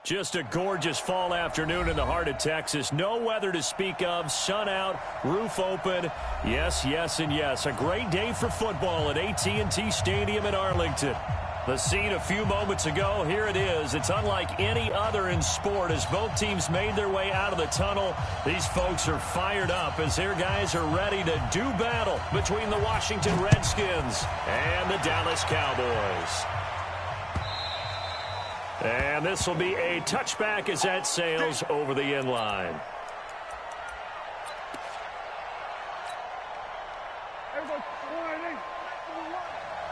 Just a gorgeous fall afternoon in the heart of Texas. No weather to speak of. Sun out, roof open. Yes, yes, and yes. A great day for football at AT&T Stadium in Arlington. The scene a few moments ago, here it is. It's unlike any other in sport as both teams made their way out of the tunnel. These folks are fired up as their guys are ready to do battle between the Washington Redskins and the Dallas Cowboys. And this will be a touchback as that sails over the end line.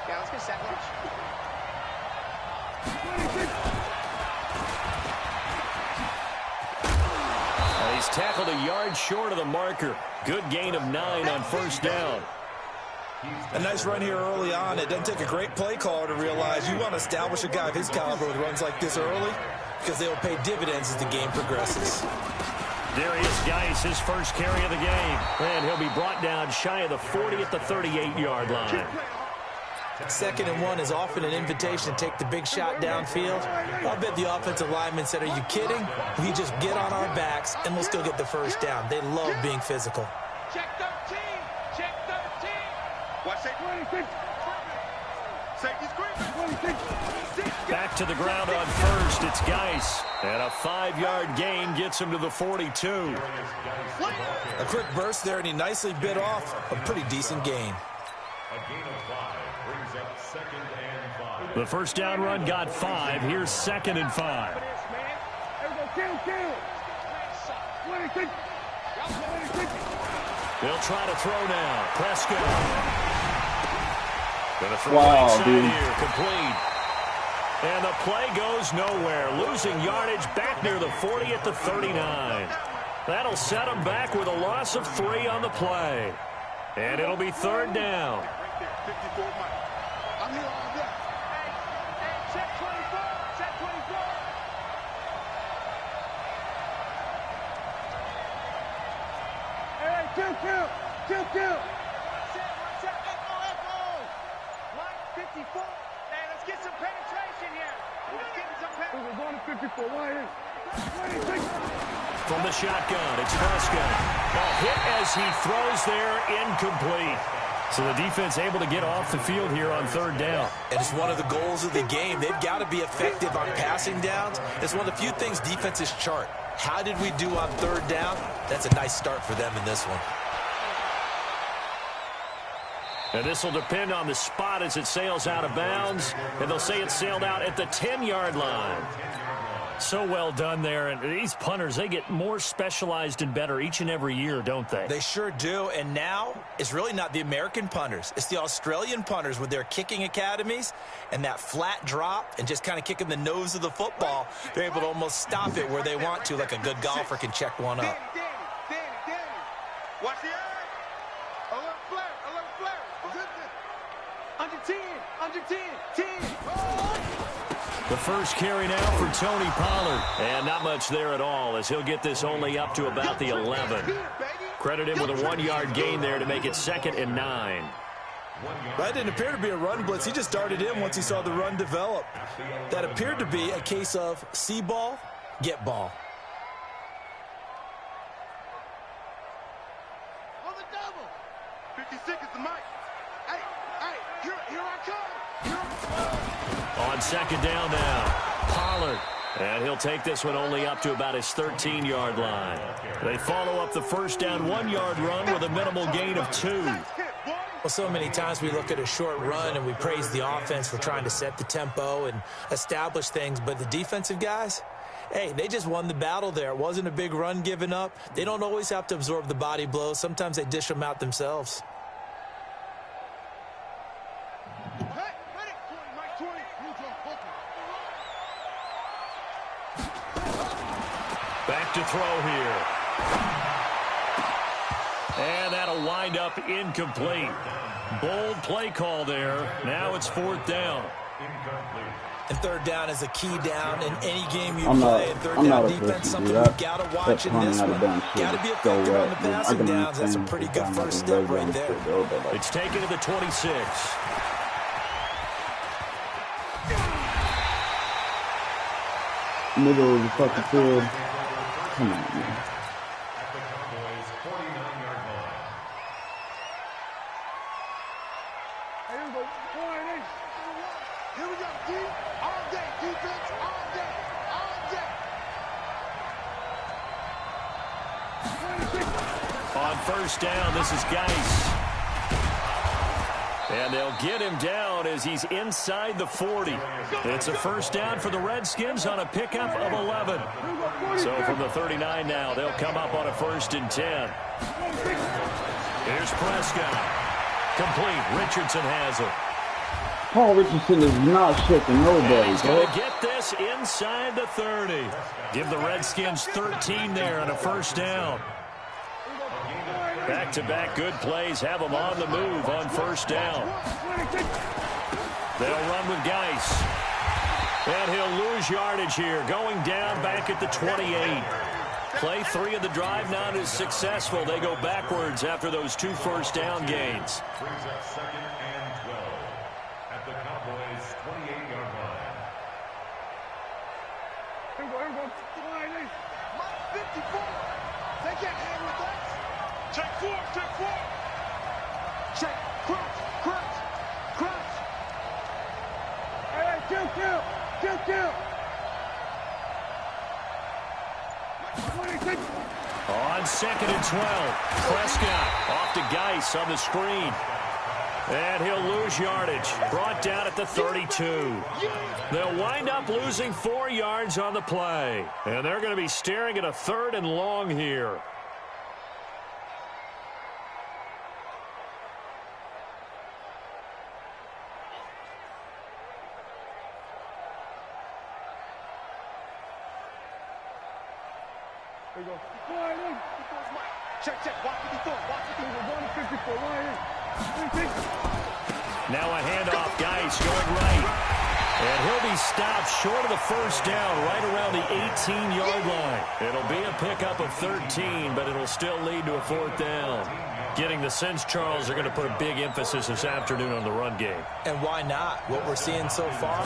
Yeah, let's get set. He's tackled a yard short of the marker. Good gain of 9 on first down. A nice run here early on. It doesn't take a great play caller to realize you want to establish a guy of his caliber with runs like this early because they will pay dividends as the game progresses. Darius Geis, his first carry of the game. And he'll be brought down shy of the 40 at the 38-yard line. 2nd and 1 is often an invitation to take the big shot downfield. I'll bet the offensive lineman said, are you kidding? We just get on our backs and we'll still get the first down. They love being physical. Check 13. Check 13. Watch that. Back to the ground on first. It's Geis. And a 5-yard gain gets him to the 42. A quick burst there, and he nicely bit off a pretty decent gain. The first down run got 5. Here's 2nd and 5. They'll try to throw now. Prescott. Gonna throw right side here. Complete. And the play goes nowhere. Losing yardage back near the 40 at the 39. That'll set him back with a loss of 3 on the play. And it'll be 3rd down. Two. 54. Hey, let's get some penetration here. Let's get some penetration. We're going to 54. From the shotgun, it's Prescott. A hit as he throws there, incomplete. So the defense able to get off the field here on 3rd down. And it's one of the goals of the game. They've got to be effective on passing downs. It's one of the few things defenses chart. How did we do on 3rd down? That's a nice start for them in this one. And this will depend on the spot as it sails out of bounds. And they'll say it sailed out at the 10-yard line. So well done there. And these punters, they get more specialized and better each and every year, don't they? They sure do. And now it's really not the American punters. It's the Australian punters with their kicking academies and that flat drop and just kind of kicking the nose of the football. They're able to almost stop it where they want to, like a good golfer can check one up. Danny. Watch the eye. Alert flare. Under 10. 10. The first carry now for Tony Pollard. And not much there at all as he'll get this only up to about the 11. Credit him with a 1-yard gain there to make it 2nd and 9. That didn't appear to be a run blitz. He just darted in once he saw the run develop. That appeared to be a case of see ball, get ball. On the double. 56 is the mic. Hey, here I come. On 2nd down now, Pollard. And he'll take this one only up to about his 13-yard line. They follow up the first down 1-yard run with a minimal gain of 2. Well, so many times we look at a short run and we praise the offense for trying to set the tempo and establish things. But the defensive guys, hey, they just won the battle there. It wasn't a big run given up. They don't always have to absorb the body blows. Sometimes they dish them out themselves. Back to throw here. And that'll wind up incomplete. Bold play call there. Now it's 4th down. And 3rd down is a key down in any game you play. And 3rd down defense, something you've got to watch in this one. Got to be effective on the passing downs. That's a pretty good first step right there. It's taken to the 26. middle of the fucking field. Come on, man. Here we go, D. All day, defense, all day, all day. On first down, this is Geis. And they'll get him down as he's inside the 40. It's a first down for the Redskins on a pickup of 11. So from the 39 now, they'll come up on a 1st and 10. Here's Prescott. Complete. Richardson has it. Paul Richardson is not shaking nobody. He's going to get this inside the 30. Give the Redskins 13 there on a first down. Back-to-back good plays have them on the move on first down. They'll run with Geis. And he'll lose yardage here, going down back at the 28. Play 3 of the drive not as successful. They go backwards after those 2 first down gains. Brings up 2nd and 12 at the Cowboys' 28-yard line. Here we go. 54. They can't hang with us. Check 4, check 4. Check, crunch. Hey, kill. 26. On 2nd and 12, Prescott off to Geis on the screen. And he'll lose yardage. Brought down at the 32. They'll wind up losing 4 yards on the play. And they're going to be staring at a 3rd and long here. Here we go. Check. Watch 54. We're 54. Now a handoff. Geis going right. And he'll be stopped short of the first down right around the 18-yard line. It'll be a pickup of 13, but it'll still lead to a 4th down. Getting the sense, Charles, are going to put a big emphasis this afternoon on the run game. And why not? What we're seeing so far,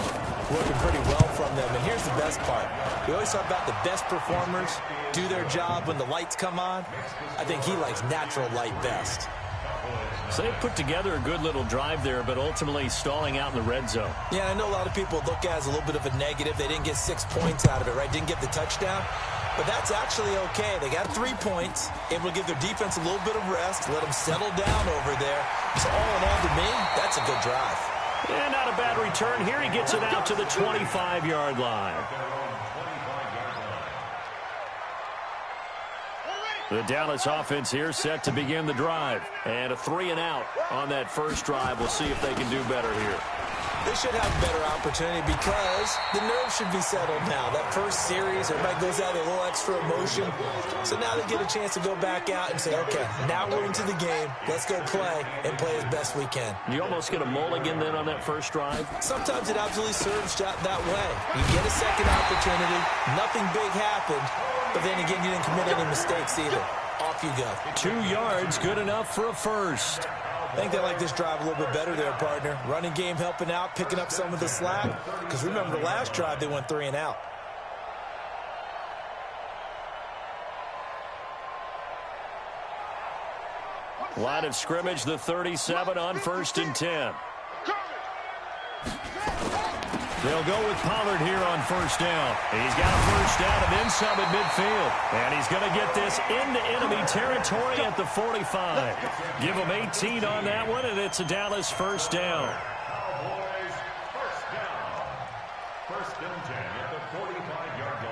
working pretty well from them. And here's the best part. We always talk about the best performers do their job when the lights come on. I think he likes natural light best. So they put together a good little drive there, but ultimately stalling out in the red zone. Yeah, I know a lot of people look at it as a little bit of a negative. They didn't get 6 points out of it, right? Didn't get the touchdown. But that's actually okay. They got 3 points, able to give their defense a little bit of rest, let them settle down over there. So all in all, to me, that's a good drive. And not a bad return here. He gets it out to the 25-yard line. The Dallas offense here set to begin the drive. And a 3 and out on that first drive. We'll see if they can do better here. They should have a better opportunity because the nerves should be settled now. That first series, everybody goes out with a little extra emotion. So now they get a chance to go back out and say, okay, now we're into the game. Let's go play and play as best we can. You almost get a mulligan then on that first drive? Sometimes it absolutely serves that way. You get a second opportunity. Nothing big happened. But then again, you didn't commit any mistakes either. Off you go. 2 yards, good enough for a first. I think they like this drive a little bit better there, partner. Running game helping out, picking up some of the slack. Because remember, the last drive, they went 3 and out. Line of scrimmage, the 37 on 1st and 10. They'll go with Pollard here on first down. He's got a first down and then some at midfield. And he's going to get this into enemy territory at the 45. Give him 18 on that one, and it's a Dallas first down. Cowboys first down. 1st and 10 at the 45-yard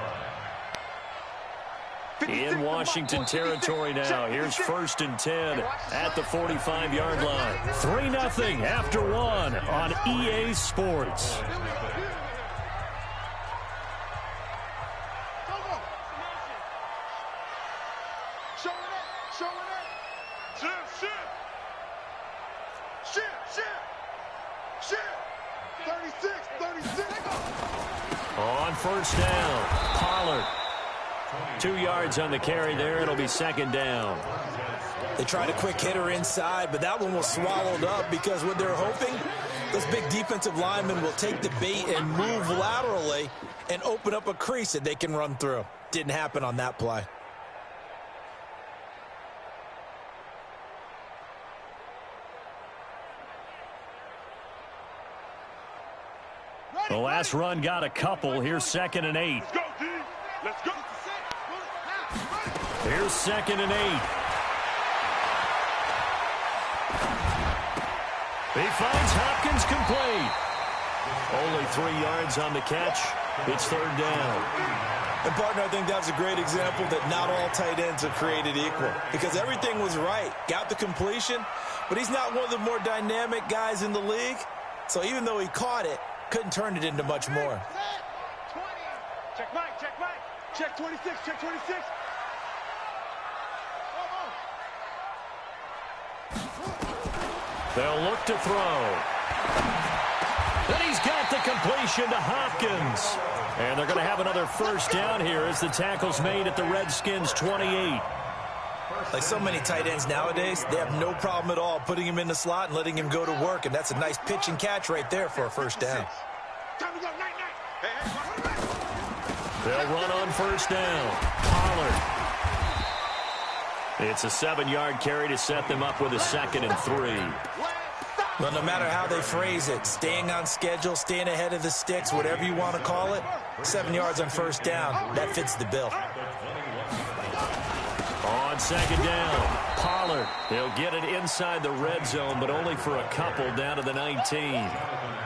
line. In Washington territory now. Here's 1st and 10 at the 45-yard line. 3-0 after 1 on EA Sports. On first down, Pollard. 2 yards on the carry there. It'll be second down. They tried a quick hitter inside, but that one was swallowed up because what they're hoping, those big defensive linemen will take the bait and move laterally and open up a crease that they can run through. Didn't happen on that play. The last run got a couple. Here's 2nd and 8. Let's go, D. Let's go. Here's 2nd and 8. He finds Hopkins complete. Only 3 yards on the catch. It's 3rd down. And, partner, I think that was a great example that not all tight ends are created equal because everything was right. Got the completion, but he's not one of the more dynamic guys in the league. So even though he caught it, couldn't turn it into much more. 20. Check Mike, check Mike. Check 26, check 26. They'll look to throw. And he's got the completion to Hopkins. And they're going to have another 1st down here as the tackle's made at the Redskins 28. Like so many tight ends nowadays, they have no problem at all putting him in the slot and letting him go to work. And that's a nice pitch and catch right there for a 1st down. Time to go, night. They'll run on 1st down. Pollard. It's a 7-yard carry to set them up with a 2nd and 3. Well, no matter how they phrase it, staying on schedule, staying ahead of the sticks, whatever you want to call it, 7 yards on 1st down, that fits the bill. On 2nd down, Pollard. He'll get it inside the red zone, but only for a couple down to the 19.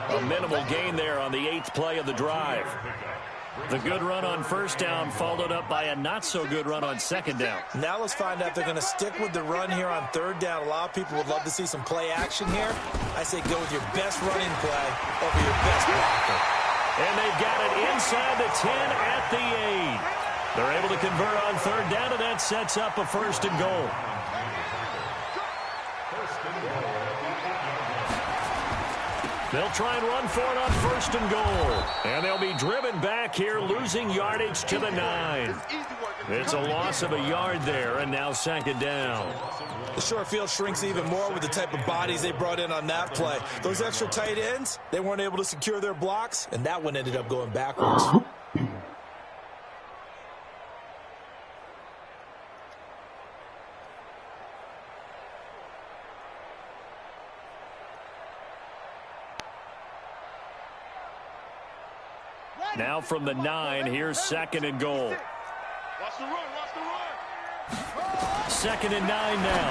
A minimal gain there on the 8th play of the drive. The good run on 1st down followed up by a not-so-good run on 2nd down. Now let's find out if they're going to stick with the run here on 3rd down. A lot of people would love to see some play action here. I say go with your best running play over your best blocker. And they've got it inside the 10 at the 8. They're able to convert on 3rd down, and that sets up a 1st and goal. They'll try and run for it on 1st and goal. And they'll be driven back here, losing yardage to the 9. It's a loss of a yard there, and now 2nd down. The short field shrinks even more with the type of bodies they brought in on that play. Those extra tight ends, they weren't able to secure their blocks, and that one ended up going backwards. Now from the 9, here's 2nd and goal. Watch the run, watch the run. 2nd and 9 now.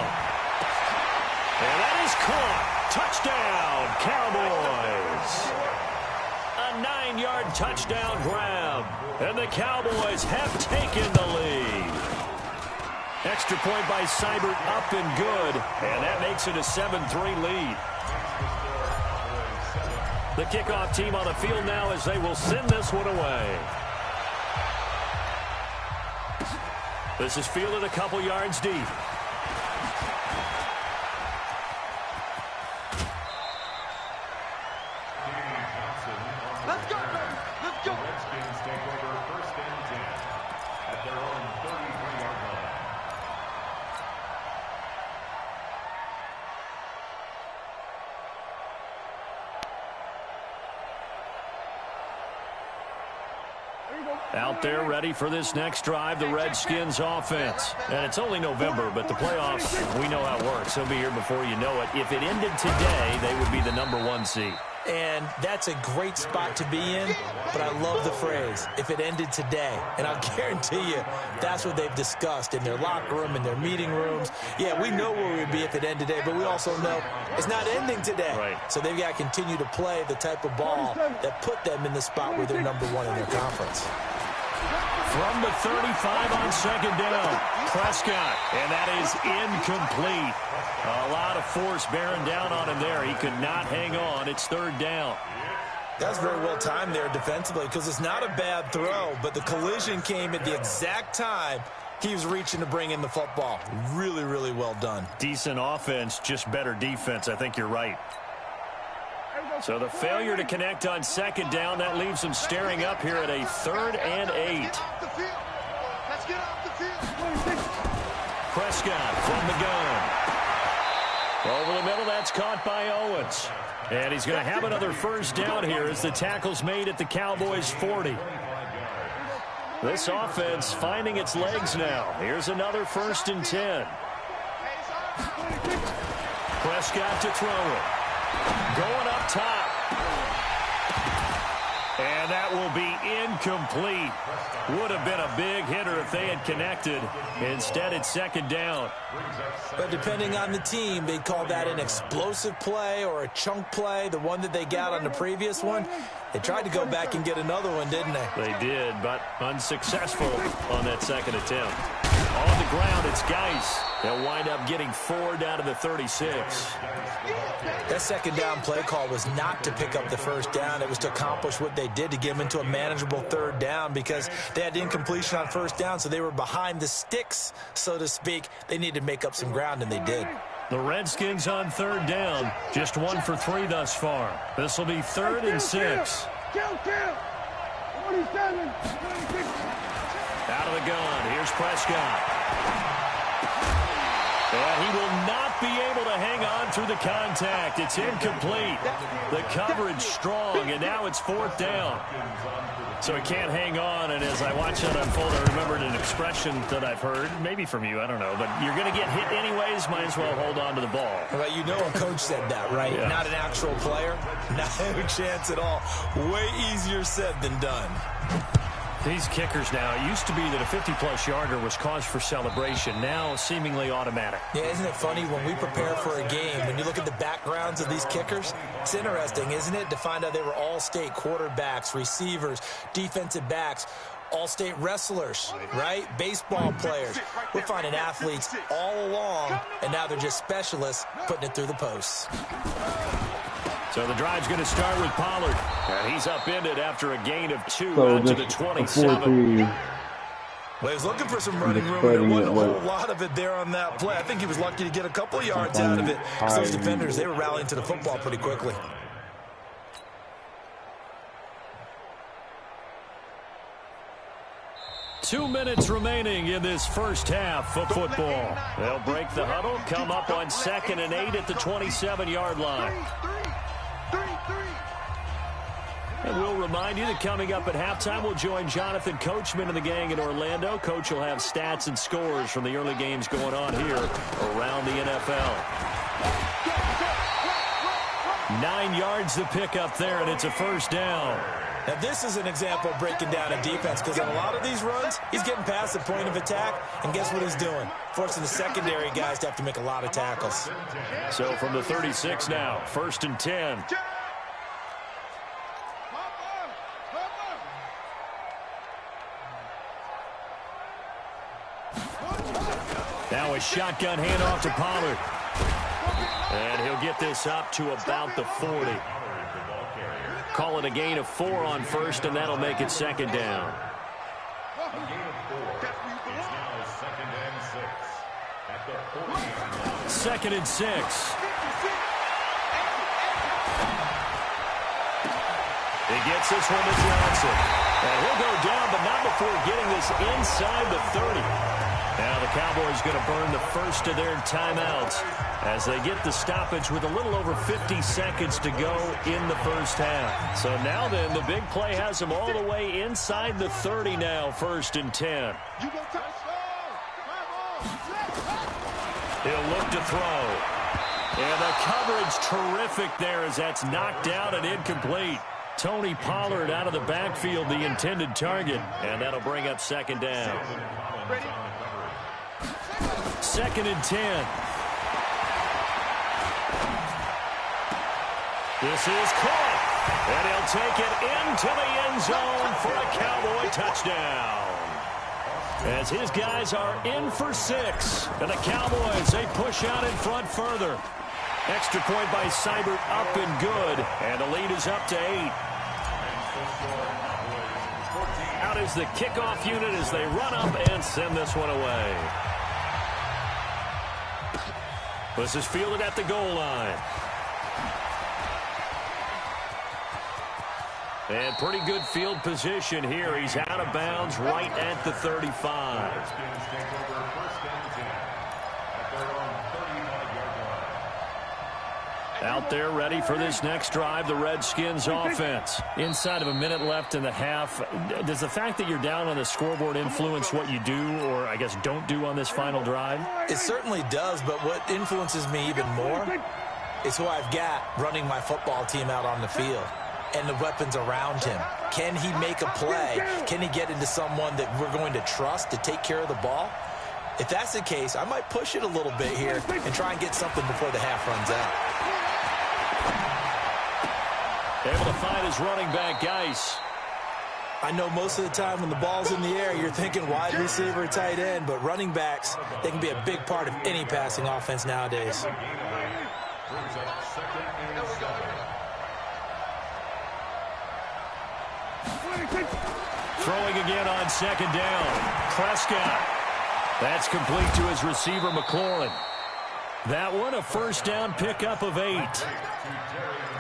And that is caught. Touchdown, Cowboys. A 9-yard touchdown grab. And the Cowboys have taken the lead. Extra point by Seibert up and good. And that makes it a 7-3 lead. The kickoff team on the field now as they will send this one away. This is fielded a couple yards deep. Let's go, baby. Let's go. Redskins take over 1st and 10 at their own 33-yard line. Out there ready for this next drive, the Redskins offense. And it's only November, but the playoffs, we know how it works. They'll be here before you know it. If it ended today, they would be the #1 seed. And that's a great spot to be in, but I love the phrase, if it ended today. And I'll guarantee you, that's what they've discussed in their locker room, in their meeting rooms. Yeah, we know where we'd be if it ended today, but we also know it's not ending today. Right. So they've got to continue to play the type of ball that put them in the spot where they're #1 in their conference. From the 35 on 2nd down, Prescott, and that is incomplete. A lot of force bearing down on him there. He could not hang on. It's 3rd down. That's very well timed there defensively because it's not a bad throw, but the collision came at the exact time he was reaching to bring in the football. Really, really well done. Decent offense, just better defense. I think you're right. So the failure to connect on 2nd down, that leaves them staring up here at a 3rd and 8. Let's get off the field. Prescott from the gun. Over the middle, that's caught by Owens. And he's going to have another first down here as the tackle's made at the Cowboys' 40. This offense finding its legs now. Here's another 1st and 10. Prescott to throw it. Going up top. And that will be incomplete. Would have been a big hitter if they had connected. Instead, it's 2nd down. But depending on the team, they'd call that an explosive play or a chunk play, the one that they got on the previous one. They tried to go back and get another one, didn't they? They did, but unsuccessful on that 2nd attempt. On the ground, it's Geis. They'll wind up getting 4 down to the 36. That 2nd down play call was not to pick up the 1st down. It was to accomplish what they did to get them into a manageable 3rd down because they had incompletion on 1st down, so they were behind the sticks, so to speak. They needed to make up some ground, and they did. The Redskins on 3rd down. Just 1 for 3 thus far. This will be 3rd and 6. Kill. 27. Out of the gun. Here's Prescott. And he will not be able to hang on through the contact. It's incomplete. The coverage strong, and now it's 4th down. So he can't hang on, and as I watch that unfold, I remembered an expression that I've heard, maybe from you, I don't know, but you're going to get hit anyways, might as well hold on to the ball. Well, you know a coach said that, right? Yeah. Not an actual player. No chance at all. Way easier said than done. These kickers now, it used to be that a 50-plus yarder was cause for celebration. Now, seemingly automatic. Yeah, isn't it funny when we prepare for a game, when you look at the backgrounds of these kickers, it's interesting, isn't it, to find out they were all-state quarterbacks, receivers, defensive backs, all-state wrestlers, right? Baseball players. We're finding athletes all along, and now they're just specialists putting it through the posts. So the drive's going to start with Pollard. And he's upended after a gain of 2 out to the 27. Well, he was looking for some running room, and there wasn't a whole lot of it there on that play. I think he was lucky to get a couple of yards out of it. Because those defenders, they were rallying to the football pretty quickly. Two minutes remaining in this first half of football. They'll break the huddle, come up on 2nd and 8 at the 27-yard line. And we'll remind you that coming up at halftime, we'll join Jonathan Coachman and the gang in Orlando. Coach will have stats and scores from the early games going on here around the NFL. 9 yards to pick up there, and it's a 1st down. Now, this is an example of breaking down a defense because in a lot of these runs, he's getting past the point of attack, and guess what he's doing? Forcing the secondary guys to have to make a lot of tackles. So from the 36 now, 1st and 10. Now a shotgun handoff to Pollard. And he'll get this up to about the 40. Call it a gain of 4 on 1st, and that'll make it 2nd down. A gain of 4 is now 2nd and 6 at the 40. 2nd and 6. He gets this one to Johnson. And he'll go down, but not before getting this inside the 30. Now the Cowboys going to burn the first of their timeouts as they get the stoppage with a little over 50 seconds to go in the first half. So now then, the big play has them all the way inside the 30 now, 1st and 10. He'll look to throw. And the coverage terrific there as that's knocked out and incomplete. Tony Pollard out of the backfield, the intended target. And that'll bring up 2nd down. 2nd and 10. This is caught. And he'll take it into the end zone for a Cowboy touchdown. As his guys are in for 6. And the Cowboys, they push out in front further. Extra point by Seibert up and good. And the lead is up to 8. Out is the kickoff unit as they run up and send this one away. This is fielded at the goal line. And pretty good field position here. He's out of bounds right at the 35. Redskins take over first and 10 at their own 35-yard line. Out there ready for this next drive, the Redskins offense. Inside of a minute left in the half, does the fact that you're down on the scoreboard influence what you do, or I guess don't do on this final drive? It certainly does, but what influences me even more is who I've got running my football team out on the field and the weapons around him. Can he make a play? Can he get into someone that we're going to trust to take care of the ball? If that's the case, I might push it a little bit here and try and get something before the half runs out. Able to find his running back, Geis. I know most of the time when the ball's in the air, you're thinking wide receiver, tight end, but running backs, they can be a big part of any passing offense nowadays. Brings up second and 7. Throwing again on second down. Prescott. That's complete to his receiver, McLaurin. That one, a first down pickup of 8.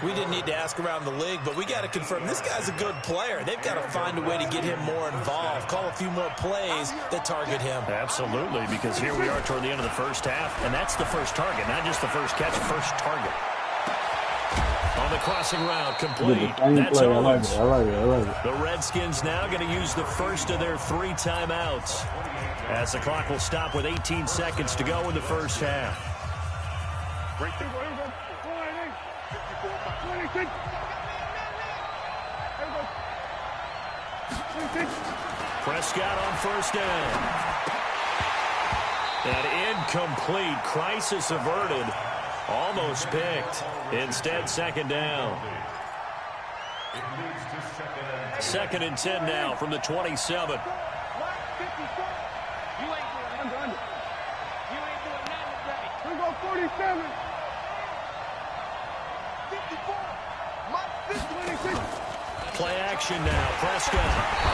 We didn't need to ask around the league, but we got to confirm this guy's a good player. They've got to find a way to get him more involved, call a few more plays that target him. Absolutely, because here we are toward the end of the first half, and that's the first target, not just the first catch, first target. On the crossing route, complete. That's Owens. I like it. The Redskins now going to use the first of their 3 timeouts, as the clock will stop with 18 seconds to go in the first half. Prescott on first down. And incomplete. Crisis averted. Almost picked. Instead, second down. It moves to Second and 10 now from the 27. Here go 47. 54. Mike 26. Play action now. Prescott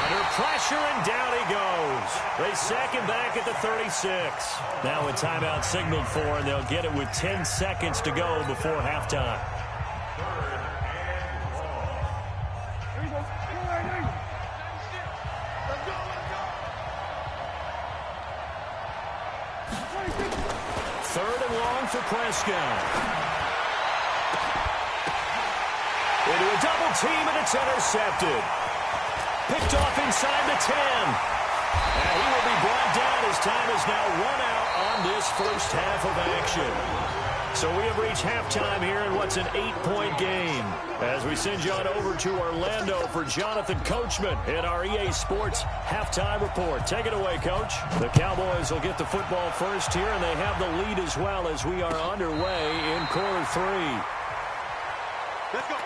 under pressure, and down he goes. They sack him back at the 36. Now a timeout signaled for, and they'll get it with 10 seconds to go before halftime. Here we go. Let's go. Third and long for Prescott. Into a double team, and it's intercepted. Picked off inside the 10. And he will be brought down as time is now run out on this first half of action. So we have reached halftime here in what's an 8-point game. As we send you on over to Orlando for Jonathan Coachman in our EA Sports halftime report. Take it away, Coach. The Cowboys will get the football first here, and they have the lead as well as we are underway in quarter 3. Let's go.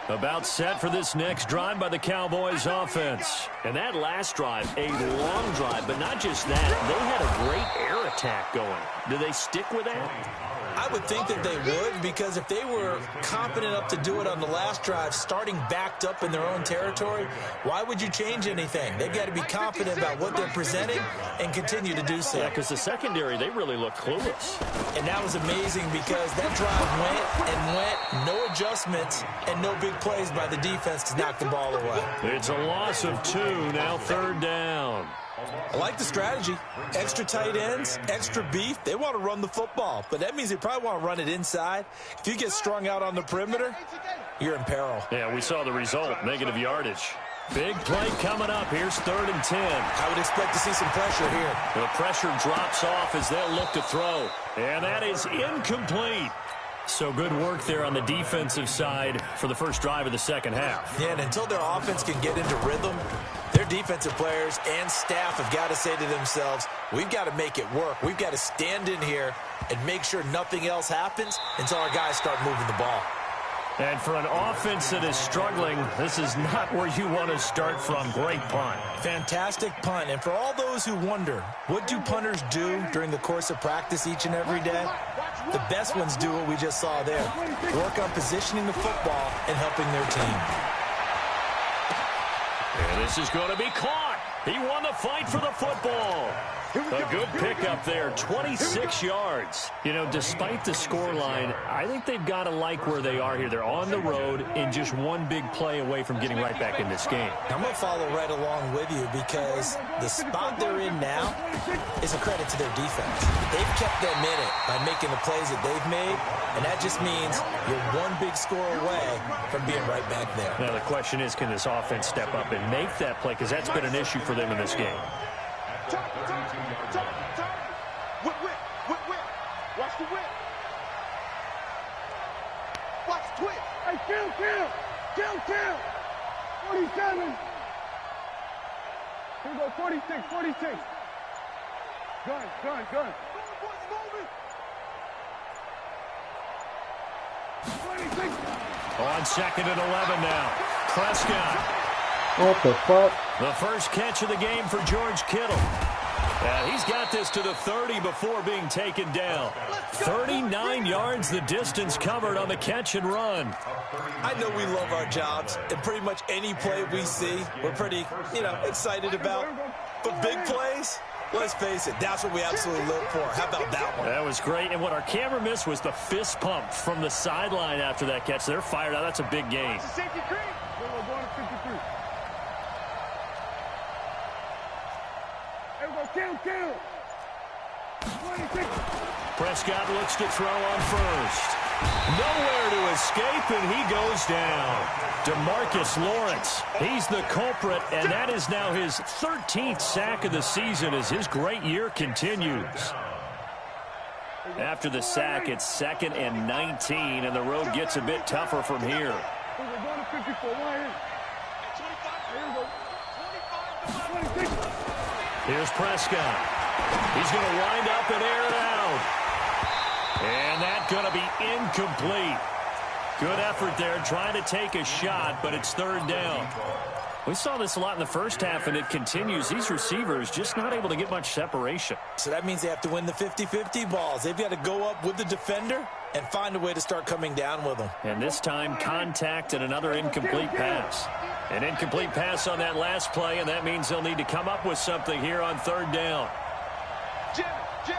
About set for this next drive by the Cowboys offense. And that last drive, a long drive, but not just that. They had a great air attack going. Do they stick with that? I would think that they would, because if they were confident enough to do it on the last drive, starting backed up in their own territory, why would you change anything? They've got to be confident about what they're presenting and continue to do so. Yeah, because the secondary, they really look clueless. And that was amazing because that drive went, no adjustments, and no big plays by the defense to knock the ball away. It's a loss of 2, now third down. I like the strategy. Extra tight ends, extra beef. They want to run the football, but that means they probably want to run it inside. If you get strung out on the perimeter, you're in peril. Yeah, we saw the result, negative yardage. Big play coming up. Here's third and 10. I would expect to see some pressure here. The pressure drops off as they'll look to throw. And that is incomplete. So good work there on the defensive side for the first drive of the second half. Yeah, and until their offense can get into rhythm, their defensive players and staff have got to say to themselves, we've got to make it work. We've got to stand in here and make sure nothing else happens until our guys start moving the ball. And for an offense that is struggling, this is not where you want to start from. Great punt. Fantastic punt. And for all those who wonder, what do punters do during the course of practice each and every day? The best ones do what we just saw there. Work on positioning the football and helping their team. And this is going to be caught. He won the fight for the football. A good pickup there, 26 yards. You know, despite the scoreline, I think they've got to like where they are here. They're on the road and just one big play away from getting right back in this game. I'm going to follow right along with you because the spot they're in now is a credit to their defense. They've kept them in it by making the plays that they've made, and that just means you're one big score away from being right back there. Now, the question is, can this offense step up and make that play? Because that's been an issue for them in this game. Watch the whip. Watch twist. Hey, kill. 47. Here we go, 46. Gun. Moving. 26. On 2nd and 11 now. Prescott. What the fuck? The first catch of the game for George Kittle. He's got this to the 30 before being taken down. 39 yards the distance covered on the catch and run. I know we love our jobs, and pretty much any play we see, we're pretty, excited about. But big plays, let's face it, that's what we absolutely live for. How about that one? That was great, and what our camera missed was the fist pump from the sideline after that catch. They're fired out. That's a big game. Safety creep. We're going to 53. Kill. 26. Prescott looks to throw on first. Nowhere to escape, and he goes down. DeMarcus Lawrence, he's the culprit, and that is now his 13th sack of the season as his great year continues. After the sack, it's 2nd and 19, and the road gets a bit tougher from here. We're going to 54. Here we go. 26. Here's Prescott. He's going to wind up and air it out. And that's going to be incomplete. Good effort there, trying to take a shot, but it's 3rd down. We saw this a lot in the first half, and it continues. These receivers just not able to get much separation. So that means they have to win the 50-50 balls. They've got to go up with the defender and find a way to start coming down with them. And this time, contact and another incomplete pass. An incomplete pass on that last play, and that means they'll need to come up with something here on 3rd down. Jim. Here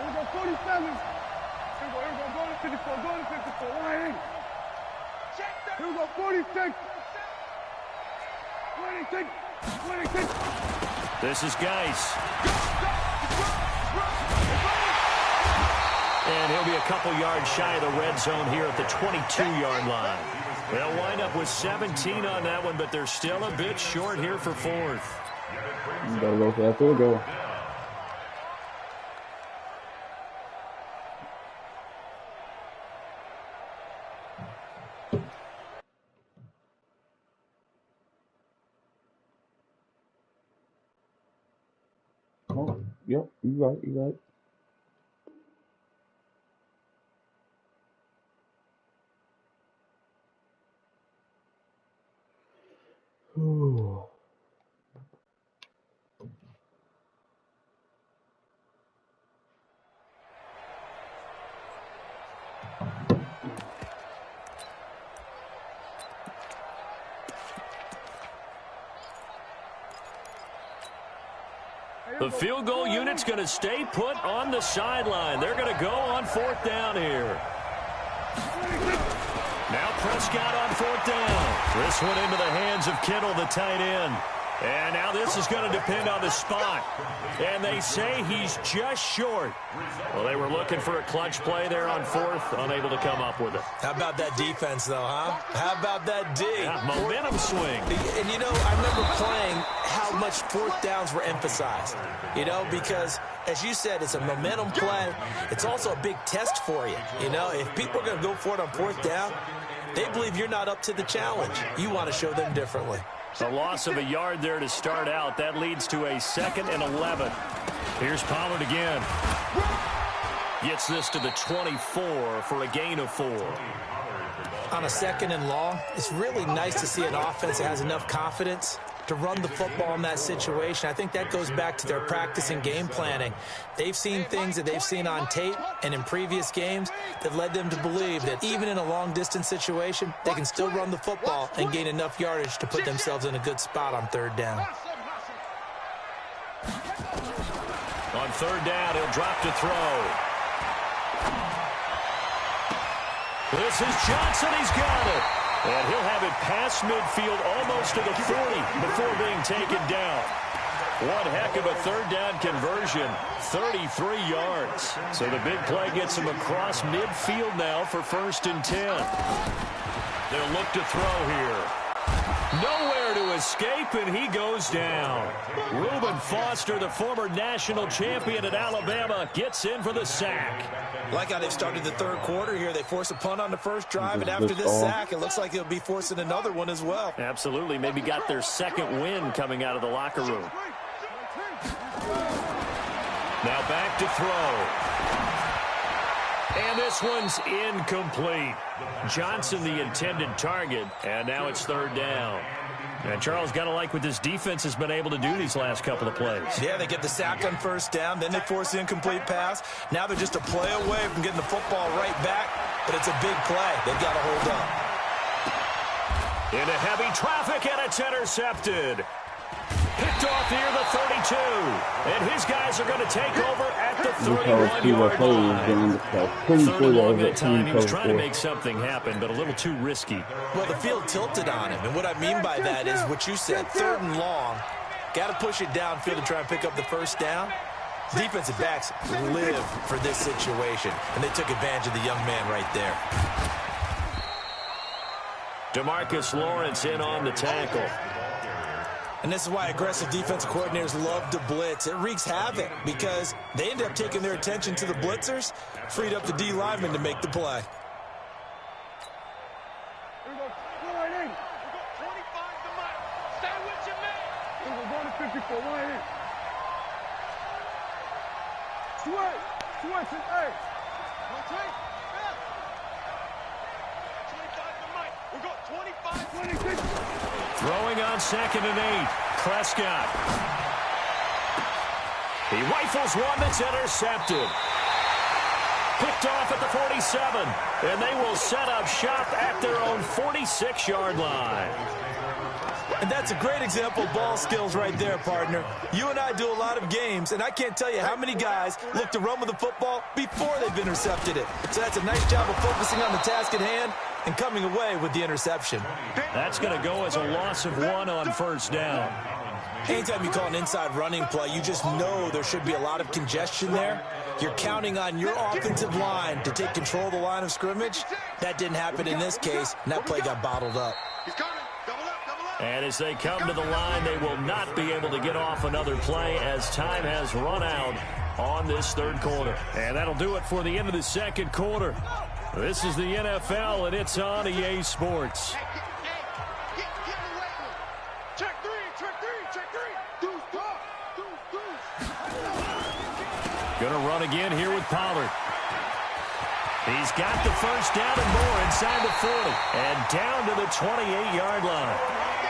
we go, 47. Here we go, go to 54, Here we go, 46. 26. This is Geis. And he'll be a couple yards shy of the red zone here at the 22-yard line. They'll wind up with 17 on that one, but they're still a bit short here for 4th. You gotta go for that field goal. Oh, yep, you right. Ooh. The field goal unit's going to stay put on the sideline. They're going to go on 4th down here. Now Prescott on 4th down. This one into the hands of Kittle, the tight end. And now this is going to depend on the spot. And they say he's just short. Well, they were looking for a clutch play there on 4th, unable to come up with it. How about that defense, though, huh? How about that D? Yeah, momentum swing. And, I remember playing how much 4th downs were emphasized, because, as you said, it's a momentum play. It's also a big test for you. If people are going to go for it on 4th down, they believe you're not up to the challenge. You want to show them differently. A loss of a yard there to start out. That leads to a 2nd and 11. Here's Pollard again. Gets this to the 24 for a gain of 4. On a 2nd and long, it's really nice to see an offense that has enough confidence to run the football in that situation. I think that goes back to their practice and game planning. They've seen things that they've seen on tape and in previous games that led them to believe that even in a long-distance situation, they can still run the football and gain enough yardage to put themselves in a good spot on 3rd down. On third down, he'll drop to throw. This is Johnson. He's got it. And he'll have it past midfield almost to the 40 before being taken down. One heck of a third down conversion, 33 yards. So the big play gets him across midfield now for 1st and 10. They'll look to throw here. Nowhere to escape, and he goes down. Reuben Foster, the former national champion at Alabama, gets in for the sack. Like how they've started the third quarter here. They force a punt on the first drive, and after this sack, it looks like they'll be forcing another one as well. Absolutely. Maybe got their second win coming out of the locker room. Now back to throw. And this one's incomplete. Johnson, the intended target, and now it's third down. And Charles, got to like what this defense has been able to do these last couple of plays. Yeah, they get the sack on first down, then they force the incomplete pass. Now they're just a play away from getting the football right back, but it's a big play. They've got to hold up. Into heavy traffic, and it's intercepted. Picked off near the 32. And his guys are going to take over at the 31-yard line. Third and long that time. He was trying to make something happen, but a little too risky. Well, the field tilted on him. And what I mean by that is what you said, third and long. Got to push it downfield to try and pick up the first down. Defensive backs live for this situation, and they took advantage of the young man right there. DeMarcus Lawrence in on the tackle. And this is why aggressive defensive coordinators love to blitz. It wreaks havoc because they end up taking their attention to the blitzers, freed up the D lineman to make the play. Here we go. Go right in. We got 25 to Mike. Stay with your man. Here we go. Going to 54. Right in. Switch. Hey. 25 to Mike. We got 25. 26. Throwing on 2nd and 8. Prescott. He rifles one that's intercepted. Picked off at the 47. And they will set up shop at their own 46-yard line. And that's a great example of ball skills right there, partner. You and I do a lot of games, and I can't tell you how many guys look to run with the football before they've intercepted it. So that's a nice job of focusing on the task at hand and coming away with the interception. That's going to go as a loss of 1 on first down. Anytime you call an inside running play, you just know there should be a lot of congestion there. You're counting on your offensive line to take control of the line of scrimmage. That didn't happen in this case, and that play got bottled up. He's coming. Double up, double up. And as they come to the line, they will not be able to get off another play as time has run out on this third quarter. And that'll do it for the end of the second quarter. This is the NFL, and it's on EA Sports. Get in the weight room. Check three. Deuce, talk. Deuce. Going to run again here with Pollard. He's got the first down and more inside the 40. And down to the 28-yard line.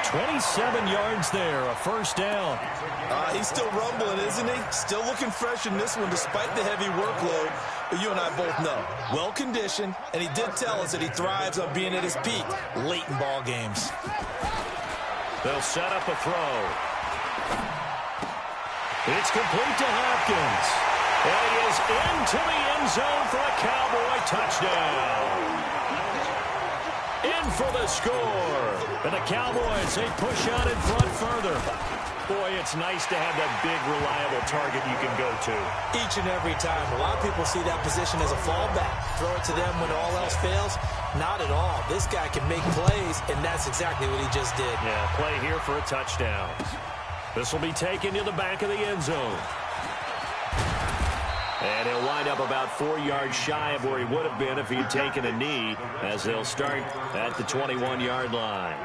27 yards there, a first down. He's still rumbling, isn't he? Still looking fresh in this one despite the heavy workload. But you and I both know, well-conditioned, and he did tell us that he thrives on being at his peak late in ball games. They'll set up a throw. It's complete to Hopkins. And he is into the end zone for a Cowboy touchdown. In for the score. And the Cowboys, they push out in front further. Boy, it's nice to have that big, reliable target you can go to. Each and every time. A lot of people see that position as a fallback. Throw it to them when all else fails. Not at all. This guy can make plays, and that's exactly what he just did. Yeah, play here for a touchdown. This will be taken to the back of the end zone. And he'll wind up about 4 yards shy of where he would have been if he had taken a knee, as they'll start at the 21-yard line.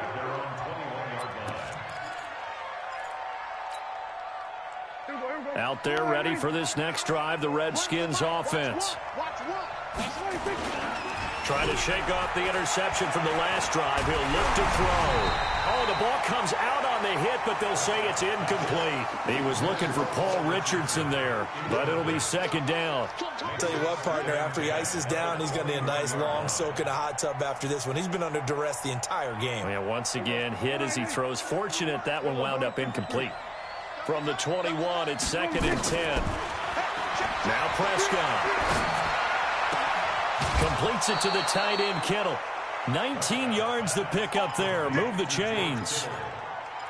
Out there ready for this next drive, the Redskins offense. Trying to shake off the interception from the last drive. He'll look to throw. Oh, the ball comes out on the hit, but they'll say it's incomplete. He was looking for Paul Richardson there, but it'll be second down. Tell you what, partner, after he ices down, he's going to need a nice long soak in a hot tub after this one. He's been under duress the entire game. Yeah, once again, hit as he throws. Fortunate that one wound up incomplete. From the 21, it's 2nd and 10. Now Prescott. Completes it to the tight end, Kittle. 19 yards to pick up there. Move the chains.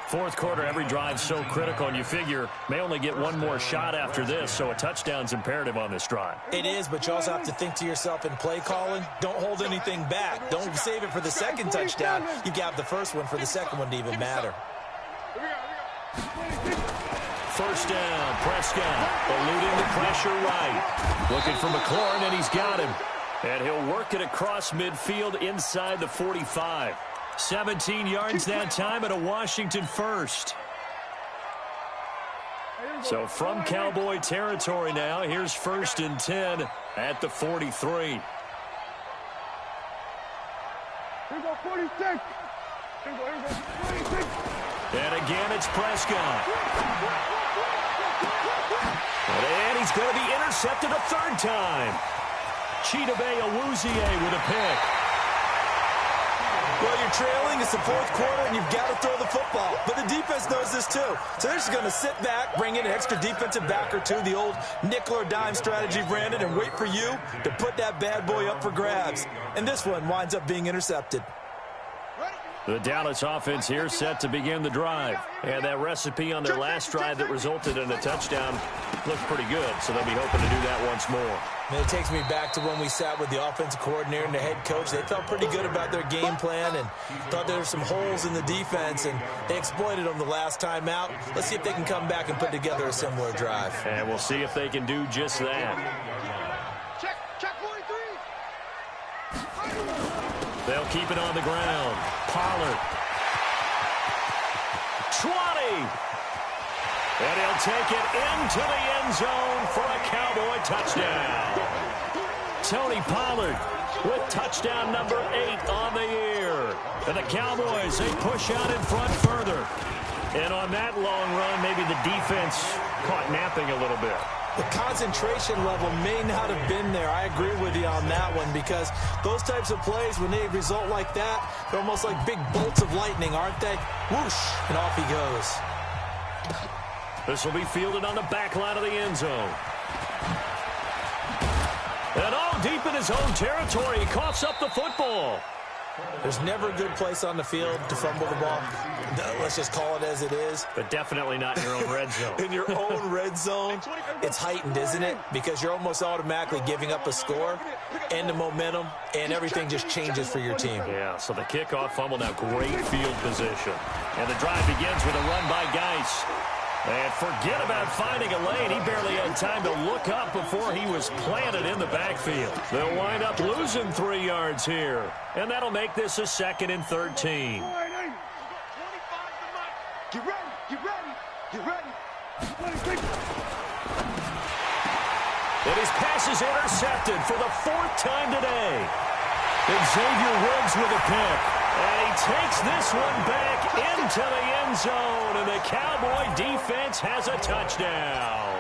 Fourth quarter, every drive so critical, and you figure may only get one more shot after this, so a touchdown's imperative on this drive. It is, but you also have to think to yourself in play calling, don't hold anything back. Don't save it for the second touchdown. You got the first one for the second one to even matter. First down, Prescott eluding the pressure right. Looking for McLaurin, and he's got him. And he'll work it across midfield inside the 45. 17 yards that time and a Washington first. So from Cowboy territory now, here's 1st and 10 at the 43. Here go 46. Here go 46. And again, it's Prescott. And he's going to be intercepted a third time. Chidobe Awuzie with a pick. Well, you're trailing. It's the fourth quarter, and you've got to throw the football. But the defense knows this, too. So they're just going to sit back, bring in an extra defensive back or two, the old nickel or dime strategy, Brandon, and wait for you to put that bad boy up for grabs. And this one winds up being intercepted. The Dallas offense here set to begin the drive. And that recipe on their last drive that resulted in a touchdown looked pretty good, so they'll be hoping to do that once more. And it takes me back to when we sat with the offensive coordinator and the head coach. They felt pretty good about their game plan and thought there were some holes in the defense, and they exploited them the last time out. Let's see if they can come back and put together a similar drive. And we'll see if they can do just that. Check 43. They'll keep it on the ground. Pollard. 20. And he'll take it into the end zone for a Cowboy touchdown. Tony Pollard with touchdown number 8 on the year. And the Cowboys, they push out in front further. And on that long run, maybe the defense caught napping a little bit. The concentration level may not have been there. I agree with you on that one, because those types of plays, when they result like that, they're almost like big bolts of lightning, aren't they? Whoosh, and off he goes. This will be fielded on the back line of the end zone. And all deep in his own territory, he coughs up the football. There's never a good place on the field to fumble the ball. Let's just call it as it is. But definitely not in your own red zone. In your own red zone, it's heightened, isn't it? Because you're almost automatically giving up a score and the momentum, and everything just changes for your team. Yeah, so the kickoff fumble, now great field position. And the drive begins with a run by Geis. And forget about finding a lane. He barely had time to look up before he was planted in the backfield. They'll wind up losing 3 yards here. And that'll make this a 2nd and 13. Get ready, get ready, get ready. 26. And his pass is intercepted for the 4th time today. And Xavier Woods with a pick. And he takes this one back into the end zone. And the Cowboy defense has a touchdown.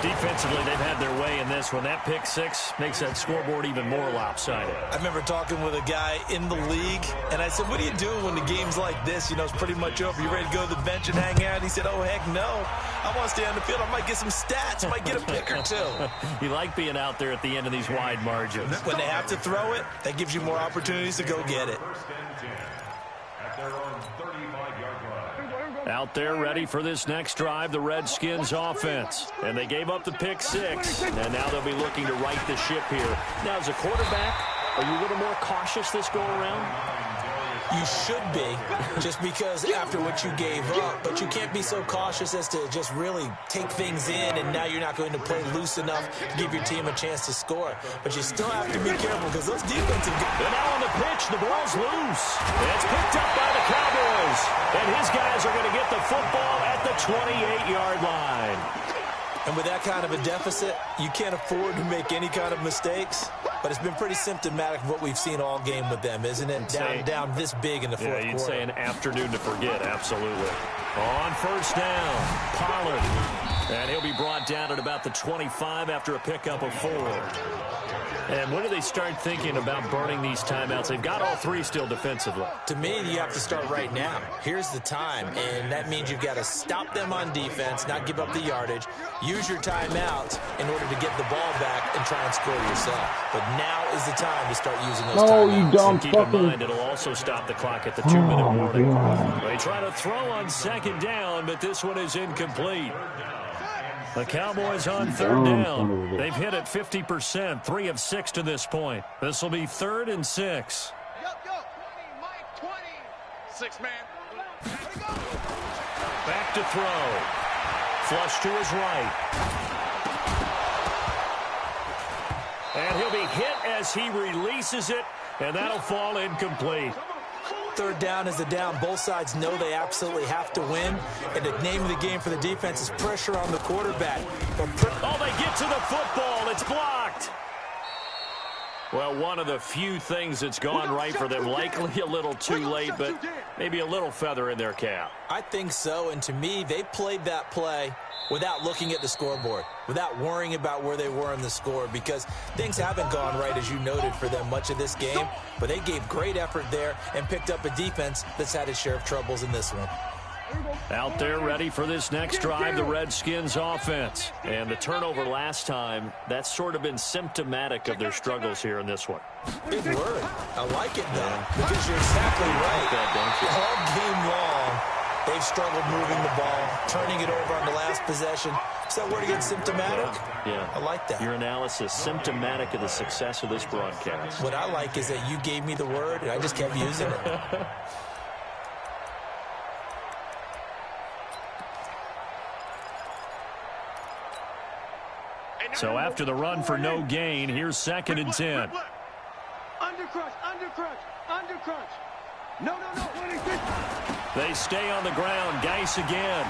Defensively, they've had their way in this one. That pick 6 makes that scoreboard even more lopsided. I remember talking with a guy in the league, and I said, what do you do when the game's like this? You know, it's pretty much over. You ready to go to the bench and hang out? He said, oh, heck no. I want to stay on the field. I might get some stats. I might get a pick or two. You like being out there at the end of these wide margins. When they have to throw it, that gives you more opportunities to go get it. Out there ready for this next drive, the Redskins offense. And they gave up the pick 6, and now they'll be looking to right the ship here. Now, as a quarterback, are you a little more cautious this go-around? You should be, just because after what you gave up, but you can't be so cautious as to just really take things in, and now you're not going to play loose enough to give your team a chance to score. But you still have to be careful, because those defensive guys... And now on the pitch, the ball's loose. It's picked up by the Cowboys. And his guys are going to get the football at the 28-yard line. And with that kind of a deficit, you can't afford to make any kind of mistakes. But it's been pretty symptomatic of what we've seen all game with them, isn't it? Down this big in the fourth quarter. Yeah, you'd say an afternoon to forget, absolutely. On first down, Pollard. And he'll be brought down at about the 25 after a pickup of 4. And when do they start thinking about burning these timeouts? They've got all 3 still defensively. To me, you have to start right now. Here's the time, and that means you've got to stop them on defense, not give up the yardage, use your timeouts in order to get the ball back and try and score yourself. But now is the time to start using those timeouts. You dumb and keep in mind, it'll also stop the clock at the 2-minute warning. They try to throw on second down, but this one is incomplete. The Cowboys on third down. They've hit it 50%, 3 of 6 to this point. This will be 3rd and 6. Yo, 20, Mike, 20. 6-man. Back to throw. Flush to his right. And he'll be hit as he releases it, and that'll fall incomplete. Third down is the down. Both sides know they absolutely have to win. And the name of the game for the defense is pressure on the quarterback. Oh, they get to the football. It's blocked. Well, one of the few things that's gone right for them. Likely a little too late, but maybe a little feather in their cap. I think so. And to me, they played that play without looking at the scoreboard, without worrying about where they were in the score, because things haven't gone right, as you noted, for them much of this game. But they gave great effort there and picked up a defense that's had its share of troubles in this one. Out there ready for this next drive, the Redskins offense. And the turnover last time, that's sort of been symptomatic of their struggles here in this one. Big word. I like it, though, because you're exactly right. All game long, they've struggled moving the ball, turning it over on the last possession. Is that word again, symptomatic? Yeah. I like that. Your analysis, symptomatic of the success of this broadcast. What I like is that you gave me the word, and I just kept using it. So after the run for no gain, here's 2nd and 10. Undercrunch. No. They stay on the ground. Geis again.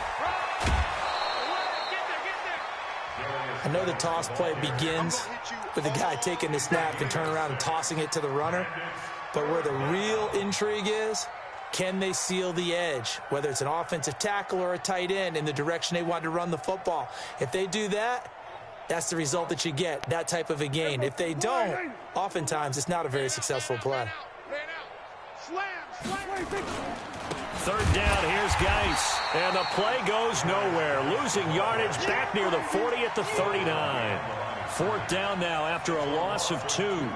I know the toss play begins with the guy taking the snap and turning around and tossing it to the runner. But where the real intrigue is, can they seal the edge, whether it's an offensive tackle or a tight end, in the direction they want to run the football? If they do that, that's the result that you get, that type of a gain. If they don't, oftentimes it's not a very successful play. Third down, here's Geis. And the play goes nowhere. Losing yardage back near the 40 at the 39. 4th down now after a loss of 2.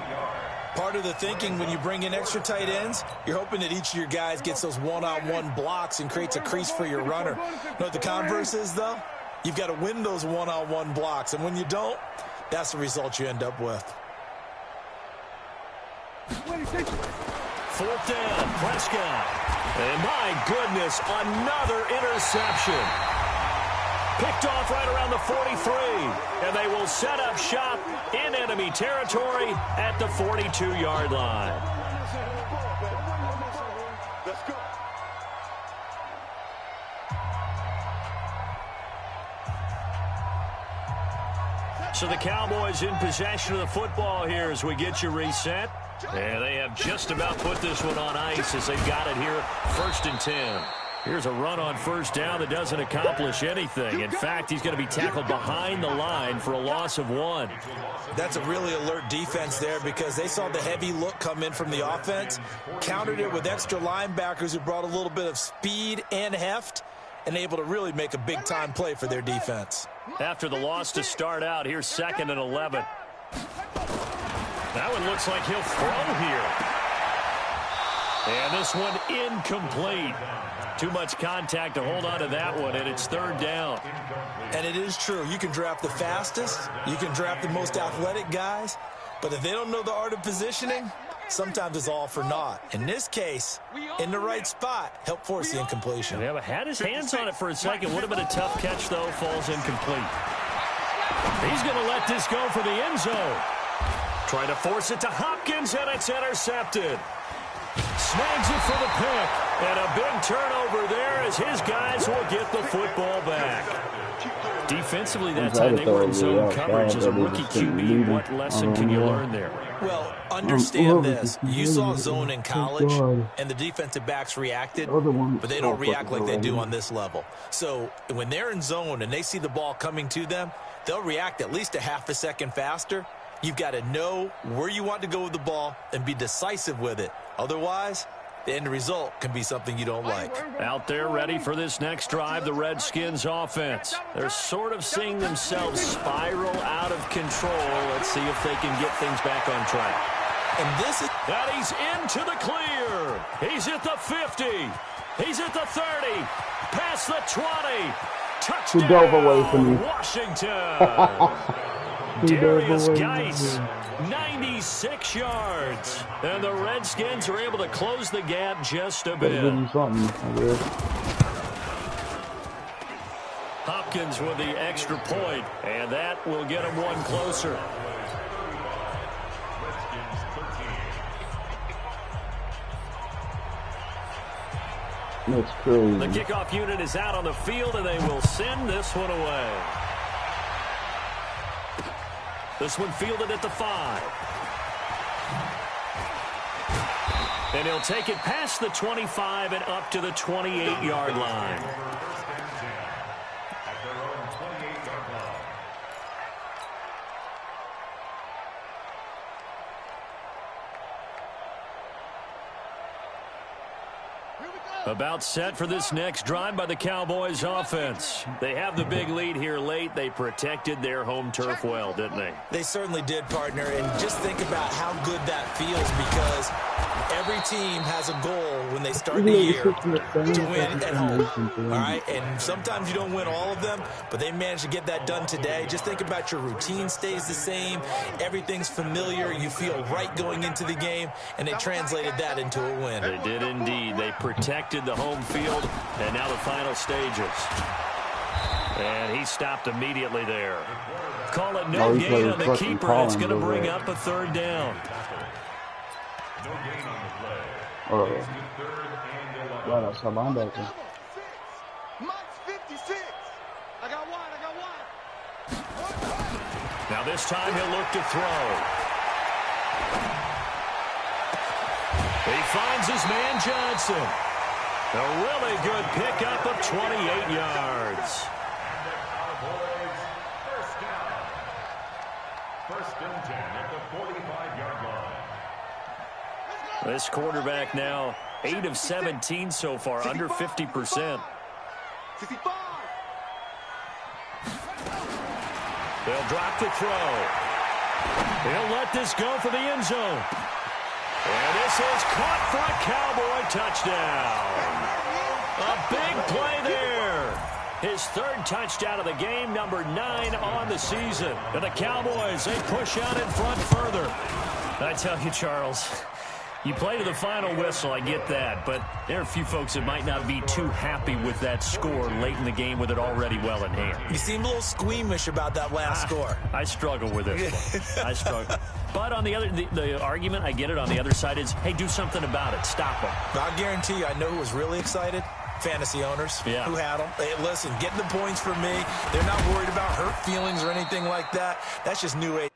Part of the thinking when you bring in extra tight ends, you're hoping that each of your guys gets those one-on-one blocks and creates a crease for your runner. You know what the converse is, though? You've got to win those one-on-one blocks, and when you don't, that's the result you end up with. 4th down, Prescott. And my goodness, another interception. Picked off right around the 43. And they will set up shop in enemy territory at the 42-yard line. So the Cowboys in possession of the football here as we get you reset. And they have just about put this one on ice as they got it here, 1st and 10. Here's a run on first down that doesn't accomplish anything. In fact, he's going to be tackled behind the line for a loss of 1. That's a really alert defense there because they saw the heavy look come in from the offense, countered it with extra linebackers who brought a little bit of speed and heft, and able to really make a big-time play for their defense. After the loss to start out, here's 2nd and 11. That one looks like he'll throw here. And this one incomplete. Too much contact to hold on to that one, and it's 3rd down. And it is true. You can draft the fastest. You can draft the most athletic guys. But if they don't know the art of positioning, sometimes it's all for naught. In this case, in the right spot, help force the incompletion. Yeah, but had his hands on it for a second. Would have been a tough catch, though. Falls incomplete. He's going to let this go for the end zone. Trying to force it to Hopkins, and it's intercepted. Snags it for the pick. And a big turnover there as his guys will get the football back. Defensively that time, they were in zone coverage as a rookie QB. What lesson can you learn there? Well, understand this. You saw zone in college, and the defensive backs reacted, but they don't react like they do on this level. So when they're in zone and they see the ball coming to them, they'll react at least a half a second faster. You've got to know where you want to go with the ball and be decisive with it. Otherwise, the end result can be something you don't like. Out there ready for this next drive, the Redskins offense. They're sort of seeing themselves spiral out of control. Let's see if they can get things back on track. And this is... And he's into the clear. He's at the 50. He's at the 30. Past the 20. Touchdown, dove away from me. Washington. Darius Geis, 96 yards. And the Redskins are able to close the gap just a bit. Hopkins with the extra point, and that will get him one closer. That's crazy. The kickoff unit is out on the field, and they will send this one away. This one fielded at the 5. And he'll take it past the 25 and up to the 28-yard line. About set for this next drive by the Cowboys offense. They have the big lead here late. They protected their home turf well, didn't they? They certainly did, partner. And just think about how good that feels, because every team has a goal when they start the year to win at home. All right? And sometimes you don't win all of them, but they managed to get that done today. Just think about your routine stays the same. Everyth's familiar. You feel right going into the game, and they translated that into a win. They did indeed. They protected the home field, and now the final stages. And he stopped immediately there. Call it no gain on the keeper. It's going to bring up a third down. Wow, that's how I'm back there. Mike's 56. I got one. Now this time he'll look to throw. He finds his man Johnson. A really good pickup of 28 yards. First and 10 at the 45-yard line. This quarterback now 8 of 17 so far, under 50%. 65. They'll drop the throw. He'll let this go for the end zone. And this is caught for a Cowboy touchdown. A big play there. His third touchdown of the game, number 9 on the season. And the Cowboys, they push out in front further. I tell you, Charles, you play to the final whistle, I get that, but there are a few folks that might not be too happy with that score late in the game with it already well in hand. You seem a little squeamish about that last score. I struggle with this one. I struggle. But on the other, the argument, I get it, on the other side is, hey, do something about it. Stop them. I guarantee you, I know who was really excited. Fantasy owners who had them. Hey, listen, getting the points for me. They're not worried about hurt feelings or anything like that. That's just new age.